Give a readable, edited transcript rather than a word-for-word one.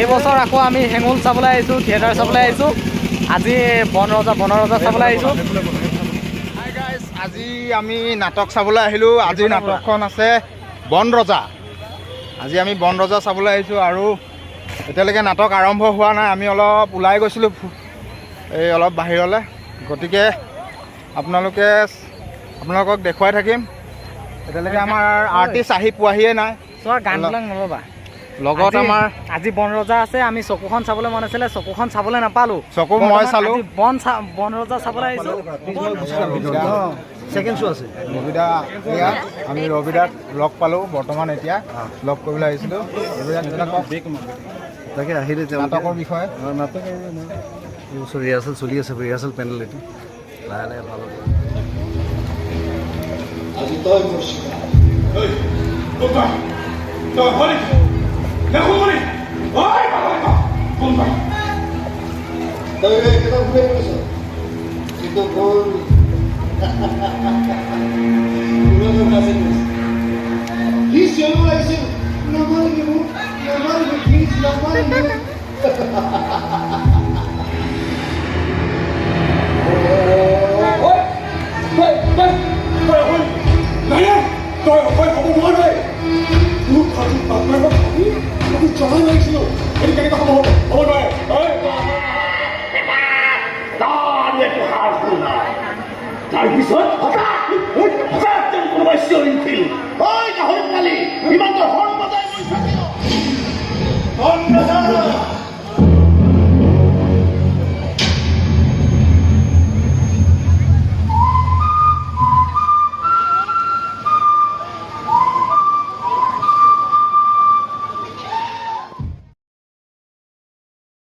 এই বছৰ আকৌ আমি হেঙুল চাবলৈ আহিছোঁ, থিয়েটাৰ চাবলৈ আহিছোঁ। আজি বনৰজা চাবলৈ আহিছোঁ। হাই গাইজ, আজি আমি নাটক চাবলৈ আহিলোঁ। আজিৰ নাটকখন আছে বনৰজা। আজি আমি বনৰজা চাবলৈ আহিছোঁ আৰু এতিয়ালৈকে নাটক আৰম্ভ হোৱা নাই। আমি অলপ ওলাই গৈছিলোঁ এই অলপ বাহিৰলৈ, গতিকে আপোনালোকক দেখুৱাই থাকিম। এতিয়ালৈকে আমাৰ আৰ্টিষ্ট আহি পোৱাহিয়ে নাই। চোৱা গানবিলাক নল'বা। লগত আমাৰ আজি বনৰজা আছে। আমি চকুখন চাবলৈ মন আছিলে, চকুখন চাবলৈ নাপালোঁ। চকু মই চালোঁ। বনৰজা চাবলৈ আহিছোঁ। ছেকেণ্ড শ্ব' আছে ৰবিদা। এয়া আমি ৰবিদাক লগ পালোঁ বৰ্তমান, এতিয়া লগ কৰিবলৈ আহিছিলোঁ। ৰবিদা কিবা কওক। তাকে আহিলে নাটকৰ বিষয়ে। নাটক ৰিহাৰ্চেল চলি আছে, ৰিহাৰ্চেল পেনেল এইটো লাহে লাহে ভাল হ'ব। আজি তই মোৰ শিকা তই এটা ঘূৰাই কৰিছ কিন্তু ভুল সি চিঞৰিব লাগিছিল নামাৰিবি মোক, নামাৰিবি প্লিজ, নামাৰিবি। তাৰপিছত হঠাৎ কোনোবাই চিঞৰি উঠিল।